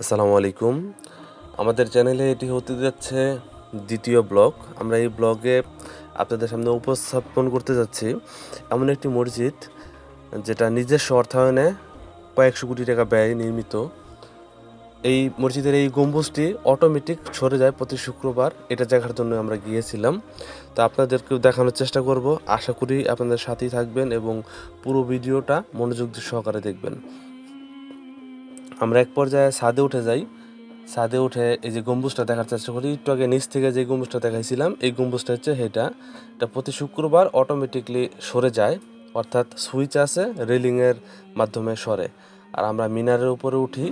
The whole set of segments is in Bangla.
আসসালামু আলাইকুম। আমাদের চ্যানেলে এটি হতে যাচ্ছে দ্বিতীয় ব্লগ। আমরা এই ব্লগে আপনাদের সামনে উপস্থাপন করতে যাচ্ছি এমন একটি মসজিদ যেটা নিজস্ব অর্থায়নে কয়েকশো কোটি টাকা ব্যয়ে নির্মিত। এই মসজিদের এই গম্বুজটি অটোমেটিক সরে যায় প্রতি শুক্রবার। এটা দেখার জন্য আমরা গিয়েছিলাম। তো আপনাদেরকেও দেখানোর চেষ্টা করব। আশা করি আপনাদের সাথেই থাকবেন এবং পুরো ভিডিওটা মনোযোগ সহকারে দেখবেন। আমরা এক পর্যায়ে ছাদে উঠে যাই। ছাদে উঠে এই যে গম্বুজটা দেখার চেষ্টা করি। একটু আগে নিচ থেকে যে গম্বুজটা দেখাইছিলাম, এই গম্বুজটা হচ্ছে এটা প্রতি শুক্রবার অটোমেটিকলি সরে যায়, অর্থাৎ সুইচ আছে, রেলিংয়ের মাধ্যমে সরে। আর আমরা মিনারের উপরে উঠি।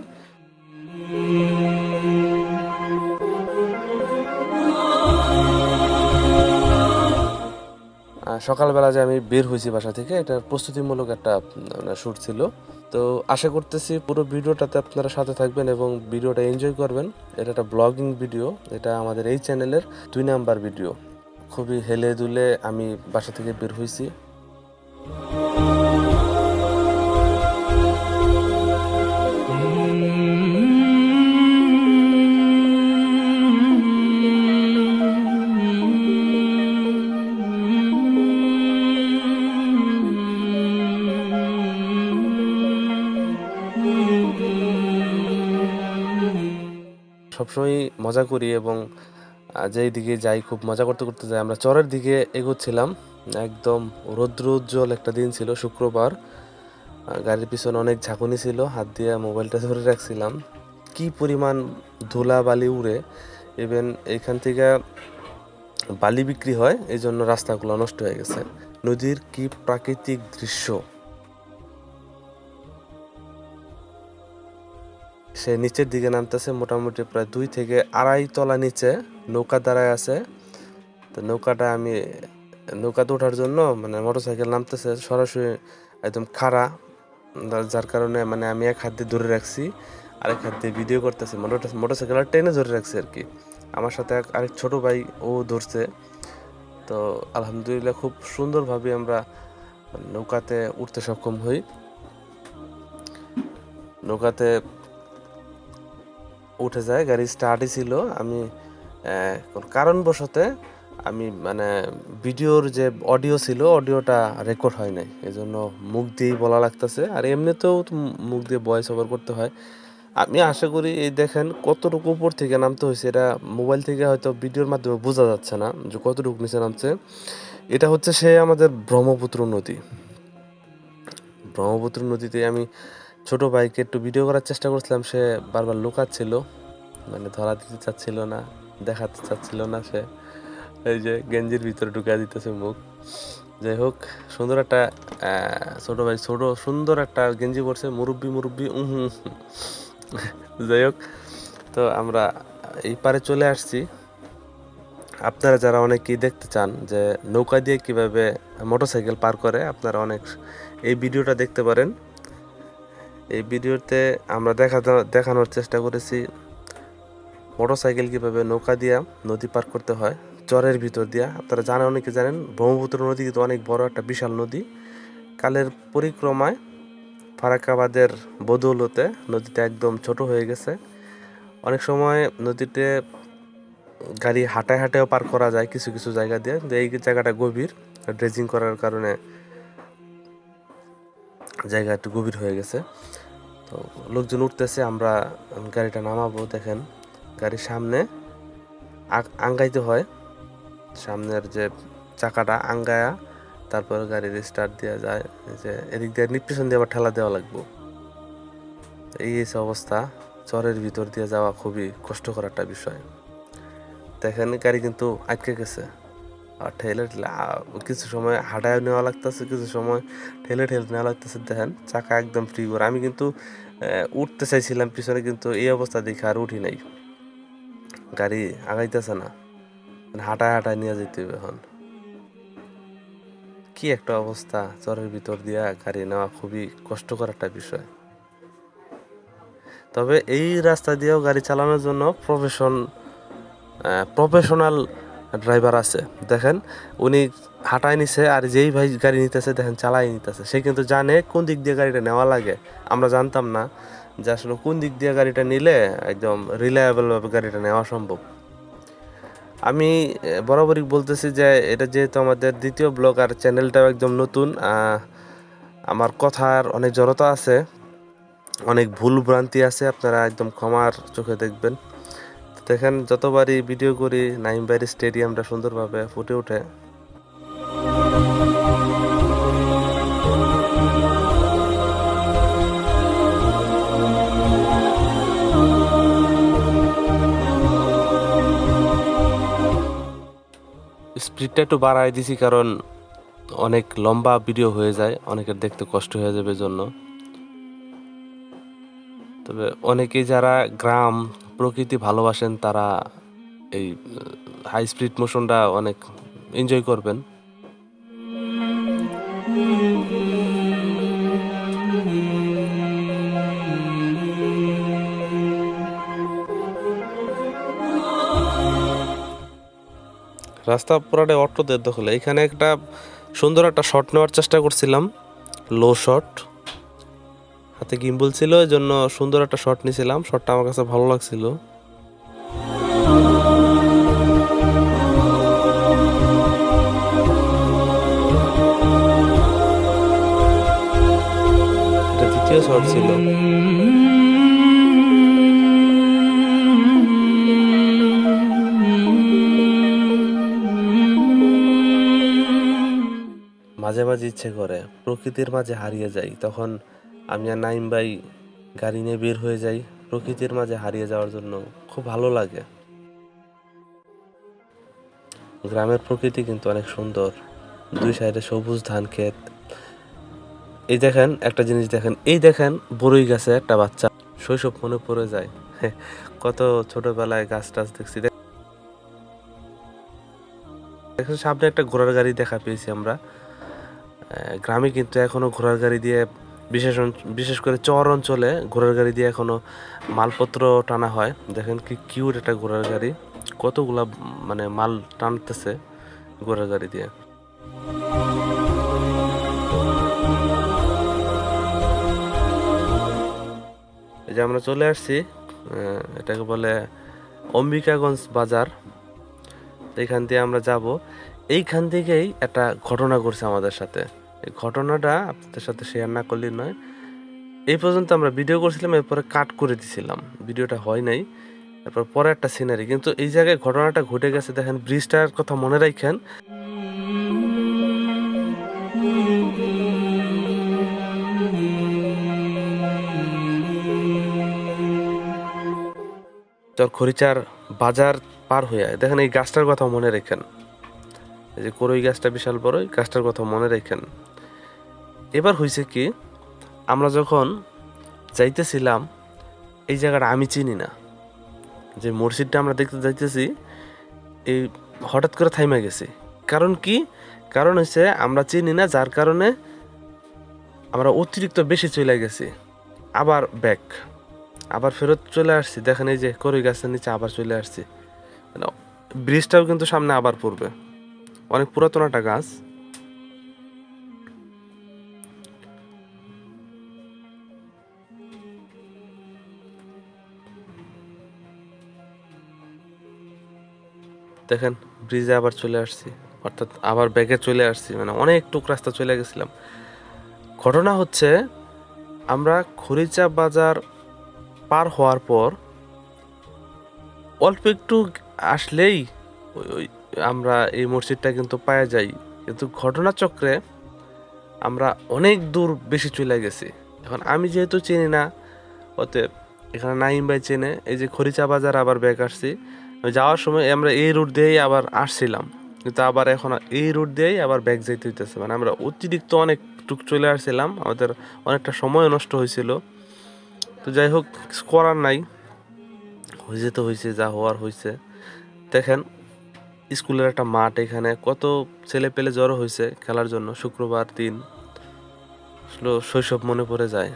সকালবেলা যে আমি বের হয়েছি বাসা থেকে, এটা প্রস্তুতিমূলক একটা শ্যুট ছিল। তো আশা করতেছি পুরো ভিডিওটাতে আপনারা সাথে থাকবেন এবং ভিডিওটা এনজয় করবেন। এটা একটা ব্লগিং ভিডিও, এটা আমাদের এই চ্যানেলের 2 নাম্বার ভিডিও। খুবই হেলে দুলে আমি বাসা থেকে বের হয়েছি। সবসময় মজা করি এবং যেই দিকে যাই খুব মজা করতে করতে যাই। আমরা চরের দিকে এগোচ্ছিলাম। একদম রৌদ্র উজ্জ্বল একটা দিন ছিল, শুক্রবার। গাড়ির পিছনে অনেক ঝাঁকুনি ছিল, হাত দিয়ে মোবাইলটা ধরে রাখছিলাম। কি পরিমাণ ধুলা বালি উড়ে, ইভেন এইখান থেকে বালি বিক্রি হয়, এই জন্য রাস্তাগুলো নষ্ট হয়ে গেছে। নদীর কি প্রাকৃতিক দৃশ্য! সে নিচের দিকে নামতেছে, মোটামুটি প্রায় 2 থেকে আড়াই তলা নিচে নৌকা দাঁড়ায় আছে। তো নৌকাতে ওঠার জন্য মোটরসাইকেল নামতেছে সরাসরি একদম খাড়া, যার কারণে আমি এক হাত দিয়ে ধরে রাখছি, আরেক হাত দিয়ে ভিডিও করতেছি। মোটরসাইকেল টেনে ধরে রাখছি আর কি। আমার সাথে আরেক ছোট ভাই, ও ধরছে। তো আলহামদুলিল্লাহ খুব সুন্দরভাবে আমরা নৌকাতে উঠতে সক্ষম হই। নৌকাতে উঠে যায়, গাড়ি স্টার্টই ছিল। আমি কারণবশত আমি ভিডিওর যে অডিও ছিল, অডিওটা রেকর্ড হয় নাই, এই জন্য মুখ দিয়েই বলা লাগতেছে। আর এমনিতেও মুখ দিয়ে ভয়েস ওভার করতে হয়। আমি আশা করি এই দেখেন কতটুকু উপর থেকে নামতে হয়েছে, এটা মোবাইল থেকে হয়তো ভিডিওর মাধ্যমে বোঝা যাচ্ছে না যে কতটুকু নিচে নামছে। এটা হচ্ছে সে আমাদের ব্রহ্মপুত্র নদী। ব্রহ্মপুত্র নদীতে আমি ছোট ভাইকে একটু ভিডিও করার চেষ্টা করছিলাম, সে বারবার লুকাচ্ছিল, ধরা দিতে চাচ্ছিল না, দেখাতে চাচ্ছিল না। সে এই যে গেঞ্জির ভিতরে ঢুকা দিতেছে মুখ। যাই হোক, সুন্দর একটা ছোট ভাই, সুন্দর একটা গেঞ্জি পরছে, মুরব্বি মুরব্বি। যাই হোক, তো আমরা এই পারে চলে আসছি। আপনারা যারা অনেকেই দেখতে চান যে নৌকা দিয়ে কিভাবে মোটরসাইকেল পার করে, আপনারা এই ভিডিওটা দেখতে পারেন। এই ভিডিওতে আমরা দেখানোর চেষ্টা করেছি মোটরসাইকেল কিভাবে নৌকা দিয়া নদী পার করতে হয় চরের ভিতর দিয়া। আপনারা অনেকে জানেন ব্রহ্মপুত্র নদী কিন্তু অনেক বড় একটা বিশাল নদী। কালের পরিক্রমায় ফারাক্কাবাদের বদৌলতে নদীটা একদম ছোট হয়ে গেছে। অনেক সময় নদীতে গাড়ি হাঁটায় হাঁটায়ও পার করা যায় কিছু কিছু জায়গা দিয়ে, কিন্তু এই জায়গাটা গভীর, ড্রেজিং করার কারণে জায়গা একটু গভীর হয়ে গেছে। তো লোকজন উঠতেছে, আমরা গাড়িটা নামাবো। দেখেন, গাড়ির সামনে আঙ্গাইতে হয়, সামনের যে চাকাটা আঙ্গায়া তারপর গাড়ির স্টার্ট দেওয়া যায়। যে এদিক দিয়ে পিছন দিয়ে আবার ঠেলা দেওয়া লাগবে। এই অবস্থা। চরের ভিতর দিয়ে যাওয়া খুবই কষ্টকর একটা বিষয়। দেখেন, গাড়ি কিন্তু আটকে গেছে, আর ঠেলে কিছু সময় হাঁটায় নেওয়া লাগতেছে, কিছু সময় ঠেলে নেওয়া লাগতেছে। দেখেন, চাকা একদম ফ্রি করে। আমি কিন্তু উঠতে চাইছিলাম পিছনে, কিন্তু এই অবস্থা দেখে আর উঠি নাই। গাড়ি আগাইতেছে না, হাঁটায় নিয়ে যেতে হবে। এখন কি একটা অবস্থা, চরের ভিতর দিয়া গাড়ি নেওয়া খুবই কষ্টকর একটা বিষয়। তবে এই রাস্তা দিয়েও গাড়ি চালানোর জন্য প্রফেশনাল ড্রাইভার আছে। দেখেন, উনি হাঁটায় নিছে, আর যেই ভাই গাড়ি নিতেছে দেখেন চালাই নিতেছে, সে কিন্তু জানে কোন দিক দিয়ে গাড়িটা নেওয়া লাগে। আমরা জানতাম না যে আসলে কোন দিক দিয়ে গাড়িটা নিলে একদম রিলায়েবলভাবে গাড়িটা নেওয়া সম্ভব। আমি বরাবরই বলতেছি যে এটা যেহেতু আমাদের দ্বিতীয় ব্লগ আর চ্যানেলটাও একদম নতুন, আমার কথার অনেক জড়তা আছে, অনেক ভুল ভ্রান্তি আছে, আপনারা একদম ক্ষমার চোখে দেখবেন। দেখেন যতবারই ভিডিও করি নাইম ভাইয়ের স্টেডিয়ামটা সুন্দরভাবে ফুটে ওঠে। স্পিডটা একটু বাড়াই দিছি কারণ অনেক লম্বা ভিডিও হয়ে যায়, অনেকের দেখতে কষ্ট হয়ে যাবে জন্য। তবে অনেকেই যারা গ্রাম প্রকৃতি ভালোবাসেন তারা এই হাই স্পিড মোশনটা অনেক এনজয় করবেন। রাস্তা পুরাটাই অটোদের দখলে। এখানে একটা সুন্দর একটা শট নেওয়ার চেষ্টা করছিলাম, লো শট, হাতে গিম্বল ছিল, এই জন্য সুন্দর একটা শট নিয়েছিলাম। শটটা আমার কাছে ভালো লাগছিল। এটা দ্বিতীয় শট ছিল। মাঝে মাঝে ইচ্ছে করে প্রকৃতির মাঝে হারিয়ে যাই, তখন আমি আর নাইম ভাই গাড়ি নিয়ে বের হয়ে যাই প্রকৃতির মাঝে হারিয়ে যাওয়ার জন্য। খুব ভালো লাগে। গ্রামের প্রকৃতি কিন্তু অনেক সুন্দর, দুই সাইডে সবুজ ধান ক্ষেত। এই দেখেন একটা জিনিস দেখেন, এই দেখেন বড়ই গাছে একটা বাচ্চা, শৈশব মনে পড়ে যায়। কত ছোটবেলায় গাছ টাছ দেখছি। দেখেন সামনে একটা ঘোড়ার গাড়ি দেখা পেয়েছি আমরা। গ্রামে কিন্তু এখনো ঘোড়ার গাড়ি দিয়ে, বিশেষ করে চর অঞ্চলে ঘোড়ার গাড়ি দিয়ে এখনো মালপত্র টানা হয়। দেখেন কি কিউট একটা ঘোড়ার গাড়ি, কতগুলা মানে মাল টানতেছে ঘোড়ার গাড়ি দিয়ে। এই যে আমরা চলে আসছি, এটাকে বলে অম্বিকাগঞ্জ বাজার। এইখান দিয়ে আমরা যাব। এইখান থেকেই একটা ঘটনা ঘটছে আমাদের সাথে। এই ঘটনাটা আপনাদের সাথে শেয়ার না করলেই নয়। এই পর্যন্ত আমরা ভিডিও করছিলাম, এরপরে কাট করে দিছিলাম, ভিডিওটা হয় নাই। তারপর পরে একটা সিনারি, কিন্তু এই জায়গায় ঘটনাটা ঘটে গেছে। দেখেন ব্রিজটার কথা মনে রাখেন। খরিচার বাজার পার হয়ে দেখেন এই গাছটার কথা মনে রাখেন, এই যে করই গাছটা বিশাল বড়, এই গাছটার কথা মনে রাখেন। এবার হয়েছে কি, আমরা যখন যাইতেছিলাম এই জায়গাটা আমি চিনি না, যে মসজিদটা আমরা দেখতে যাইতেছি এই হঠাৎ করে থাইমা গেছি। কারণ কি, কারণ হচ্ছে আমরা চিনি না, যার কারণে আমরা অতিরিক্ত বেশি চলে গেছি। আবার ব্যাক, আবার ফেরত চলে আসছি। দেখেন এই যে করই গাছের নিচে আবার চলে আসছি। ব্রিজটাও কিন্তু সামনে আবার পড়বে, অনেক পুরাতন একটা গাছ। দেখেন ব্রিজে আবার চলে আসছি, অর্থাৎ আবার ব্যাগে চলে আসছি, মানে অনেকটুক রাস্তা চলে গেছিলাম। ঘটনা হচ্ছে আমরা খরিচা বাজার পার হওয়ার পর অল্প একটু আসলেই ওই আমরা এই মসজিদটা কিন্তু পাওয়া যাই, কিন্তু ঘটনাচক্রে আমরা অনেক দূর বেশি চলে গেছি। এখন আমি যেহেতু চিনি না, অতএব এখানে নাইম ভাই চেনে। এই যে খরিচা বাজার আবার ব্যাক আসছি, যাওয়ার সময় আমরা এই রুট দিয়েই আবার আসছিলাম, কিন্তু আবার এখন এই রুট দিয়েই আবার ব্যাক যাইতে হইতেছে। মানে আমরা অতিরিক্ত অনেকটুক চলে আসছিলাম, আমাদের অনেকটা সময় নষ্ট হয়েছিল। তো যাই হোক, কিছু করার নাই, হয়েছে তো হয়েছে, যা হওয়ার হয়েছে। দেখেন স্কুলের একটা মাঠ, এখানে কত ছেলে পেলে জড়ো হয়েছে খেলার জন্য। শুক্রবার দিন আসলে শৈশব মনে পড়ে যায়।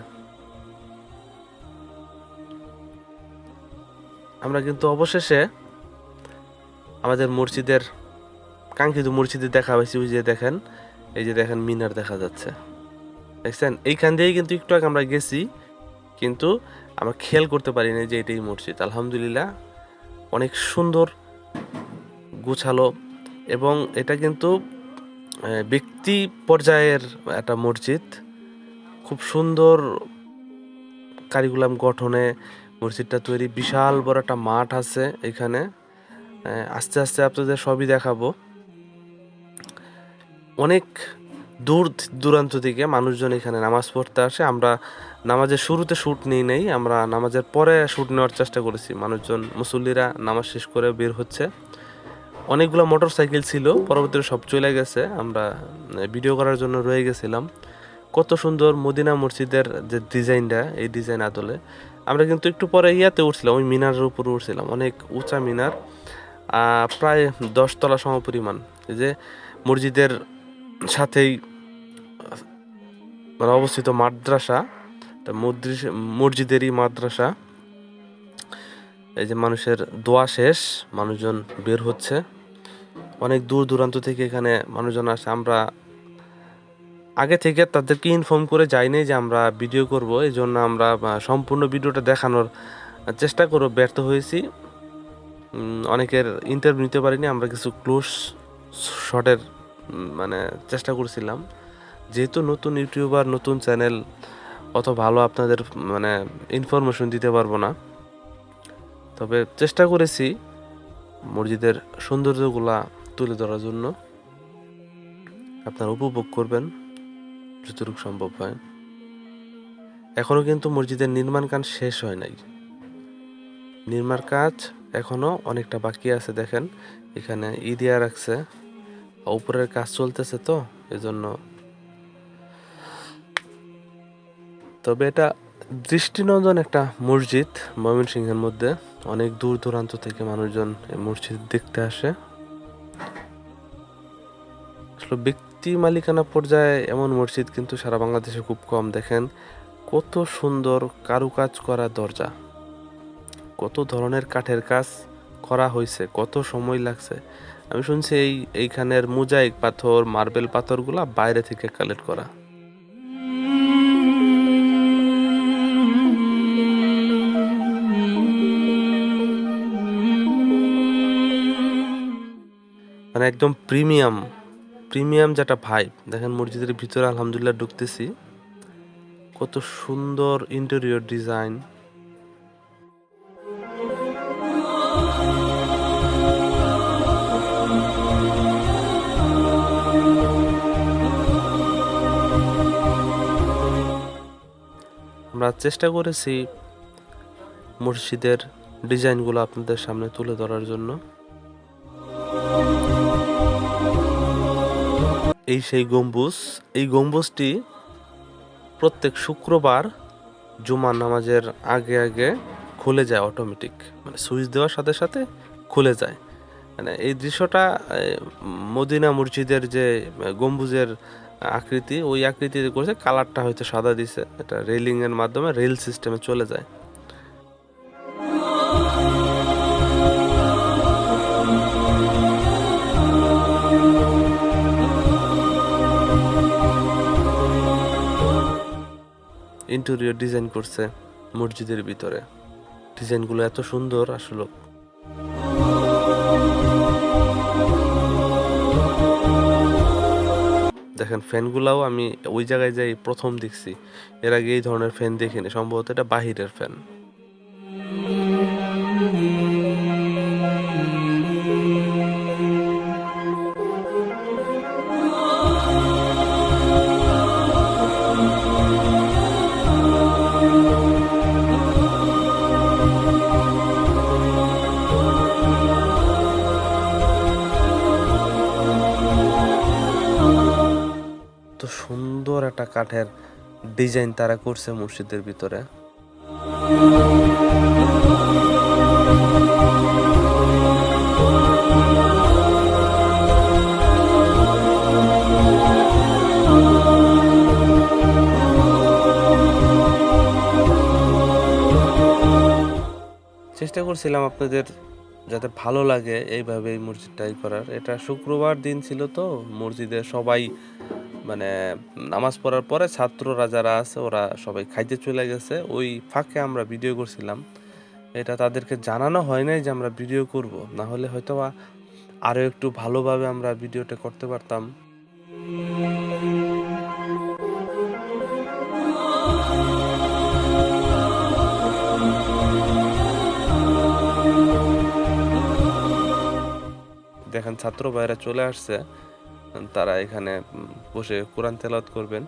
আমরা কিন্তু অবশেষে আমাদের মসজিদের কাঙ্ক্ষিত মসজিদে দেখা হয়েছে। ওই যে দেখেন, এই যে দেখেন মিনার দেখা যাচ্ছে, দেখছেন? এইখান দিয়েই কিন্তু একটু আগে আমরা গেছি, কিন্তু আমরা খেয়াল করতে পারি না যে এটাই মসজিদ। আলহামদুলিল্লাহ অনেক সুন্দর গোছালো, এবং এটা কিন্তু ব্যক্তি পর্যায়ের একটা মসজিদ। খুব সুন্দর কারিকুলাম গঠনে মসজিদটা তৈরি। বিশাল বড় একটা মাঠ আছে এখানে। আস্তে আস্তে আপনাদের সবই দেখাবো। অনেক দূর দূরান্ত থেকে মানুষজন এখানে নামাজ পড়তে আসে। আমরা নামাজের শুরুতে শ্যুট নিই নেই, আমরা নামাজের পরে শ্যুট নেওয়ার চেষ্টা করেছি। মানুষজন মুসল্লিরা নামাজ শেষ করে বের হচ্ছে। অনেকগুলো মোটর সাইকেল ছিল, পরবর্তীতে সব চলে গেছে। আমরা ভিডিও করার জন্য রয়ে গেছিলাম। কত সুন্দর মদিনা মসজিদের যে ডিজাইনটা, এই ডিজাইন আদলে আমরা কিন্তু একটু পরে ইয়াতে উঠছিলাম, ওই মিনারের উপরে উঠছিলাম। অনেক উঁচা মিনার, প্রায় 10 তলা সমপরিমাণ। এই যে মসজিদের সাথেই মানে অবস্থিত মাদ্রাসা, মসজিদেরই মাদ্রাসা। এই যে মানুষের দোয়া শেষ, মানুষজন বের হচ্ছে। অনেক দূর দূরান্ত থেকে এখানে মানুষজন আসে। আমরা আগে থেকে তাদেরকে ইনফর্ম করে যাইনি যে আমরা ভিডিও করব, এই জন্য আমরা সম্পূর্ণ ভিডিওটা দেখানোর চেষ্টা করে ব্যর্থ হয়েছি। অনেকের ইন্টারভিউ নিতে পারিনি। আমরা কিছু ক্লোজ শটের মানে চেষ্টা করছিলাম। যেহেতু নতুন ইউটিউবার, নতুন চ্যানেল, অত ভালো আপনাদের মানে ইনফরমেশন দিতে পারবো না, তবে চেষ্টা করেছি মসজিদের সৌন্দর্যগুলা তুলে ধরার জন্য। আপনারা উপভোগ করবেন যতটুকু সম্ভব হয়। এখনো কিন্তু মসজিদের নির্মাণ কাজ শেষ হয় নাই, নির্মাণ কাজ এখনো অনেকটা বাকি আছে। দেখেন এখানে ইদিয়া রাখছে, উপরের কাজ চলতেছে, তো এজন্য। তবে এটা দৃষ্টিনন্দন একটা মসজিদ ময়মনসিংহের মধ্যে। অনেক দূর দূরান্ত থেকে মানুষজন এই মসজিদ দেখতে আসে। আসলে ব্যক্তি মালিকানা পর্যায়ে এমন মসজিদ কিন্তু সারা বাংলাদেশে খুব কম। দেখেন কত সুন্দর কারুকাজ করা দরজা, কত ধরনের কাঠের কাজ করা হয়েছে, কত সময় লাগছে। আমি শুনছি এইখানের মোজাইক পাথর, মার্বেল পাথরগুলা বাইরে থেকে কালেক্ট করা। মানে একদম প্রিমিয়াম যেটা ভাইব। দেখেন মসজিদের ভিতরে আলহামদুলিল্লাহ ঢুকতেছি, কত সুন্দর ইন্টেরিয়র ডিজাইন। আমরা চেষ্টা করেছি মসজিদের ডিজাইনগুলো আপনাদের সামনে তুলে ধরার জন্য। এই সেই গম্বুজ। এই গম্বুজটি প্রত্যেক শুক্রবার জুমার নামাজের আগে আগে খুলে যায় অটোমেটিক, মানে সুইচ দেওয়ার সাথে সাথে খুলে যায়। মানে এই দৃশ্যটা মদিনা মসজিদের যে গম্বুজের আকৃতি, ওই আকৃতিতে করেছে। কালারটা হয়তো সাদা দিছে, এটা রেলিং এর মাধ্যমে রেল সিস্টেমে চলে যায়। ইন্টেরিয়র ডিজাইন করছে মসজিদের ভিতরে, ডিজাইনগুলো এত সুন্দর আসলে। দেখেন ফ্যানগুলাও আমি ওই জায়গায় যাই প্রথম দেখছি, এর আগে এই ধরনের ফ্যান দেখিনি। সম্ভবত এটা বাহিরের ফ্যান। তো সুন্দর একটা কাঠের ডিজাইন তারা করছে মসজিদের ভিতরে। চেষ্টা করছিলাম আপনাদের যাতে ভালো লাগে এইভাবে এই মসজিদটাই করার। এটা শুক্রবার দিন ছিল তো মসজিদে সবাই মানে নামাজ পড়ার পরে ছাত্ররা যারা আছে ওরা সবাই খাইতে চলে গেছে, ওই ফাঁকে আমরা ভিডিও করছিলাম। এটা তাদেরকে জানানো হয় নাই যে আমরা ভিডিও করব, না হলে হয়তো বা আরো একটু ভালোভাবে আমরা ভিডিওটা করতে পারতাম। দেখেন ছাত্র ভাইরা চলে আসছে, তারা এখানে বসে কোরআন তেলাওয়াত করবেন।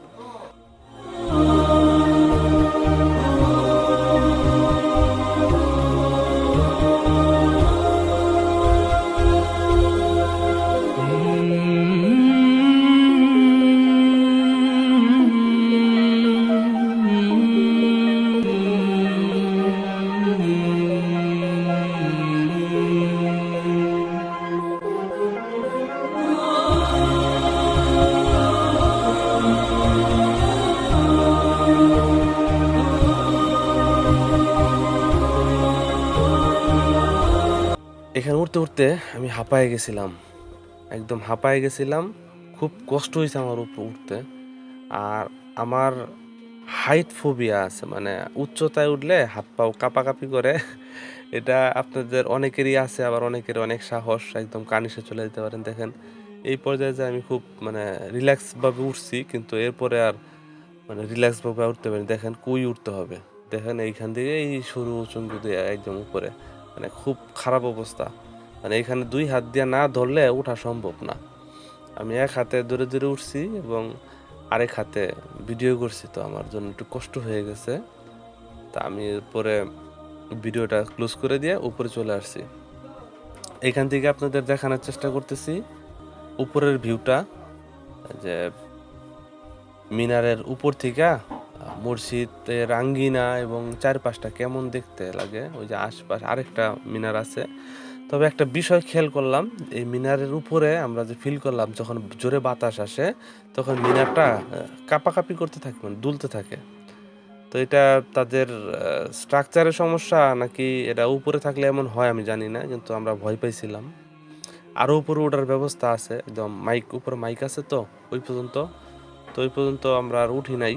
এখানে উঠতে উঠতে আমি হাঁপায়ে গেছিলাম, একদম হাঁপায়ে গেছিলাম। খুব কষ্ট হয়েছে আমার উপর উঠতে। আর আমার হাইট ফোবিয়া আছে, মানে উচ্চতায় উঠলে হাত পাও কাঁপাকাঁপি করে। এটা আপনাদের অনেকেরই আছে, আবার অনেকের অনেক সাহস, একদম কানিশে চলে যেতে পারেন। দেখেন এই পর্যায়ে যে আমি খুব মানে রিল্যাক্স ভাবে উঠছি, কিন্তু এরপরে আর মানে রিল্যাক্স ভাবে উঠতে পারি। দেখেন কুই উঠতে হবে, দেখেন এইখান থেকে এই সরু চুঙ্গু দিয়ে একদম উপরে, মানে খুব খারাপ অবস্থা। মানে এখানে দুই হাত দিয়ে না ধরলে ওঠা সম্ভব না। আমি এক হাতে ধরে ধরে উঠছি এবং আরেক হাতে ভিডিও করছি, তো আমার জন্য একটু কষ্ট হয়ে গেছে। তা আমি পরে ভিডিওটা ক্লোজ করে দিয়ে উপরে চলে আসছি। এখান থেকে আপনাদের দেখানোর চেষ্টা করতেছি উপরের ভিউটা, যে মিনারের উপর থেকে মসজিদের আঙ্গিনা এবং চারপাশটা কেমন দেখতে লাগে। ওই যে আশপাশ আরেকটা মিনার আছে। তবে একটা বিষয় খেয়াল করলাম, এই মিনারের উপরে আমরা যে ফিল করলাম যখন জোরে বাতাস আসে তখন মিনারটা কাঁপাকাঁপি করতে থাকে, মানে দুলতে থাকে। তো এটা তাদের স্ট্রাকচারের সমস্যা নাকি এটা উপরে থাকলে এমন হয় আমি জানি না, কিন্তু আমরা ভয় পাইছিলাম। আরও উপরে ওঠার ব্যবস্থা আছে, একদম মাইক উপরে মাইক আছে, তো ওই পর্যন্ত আমরা আর উঠি নাই।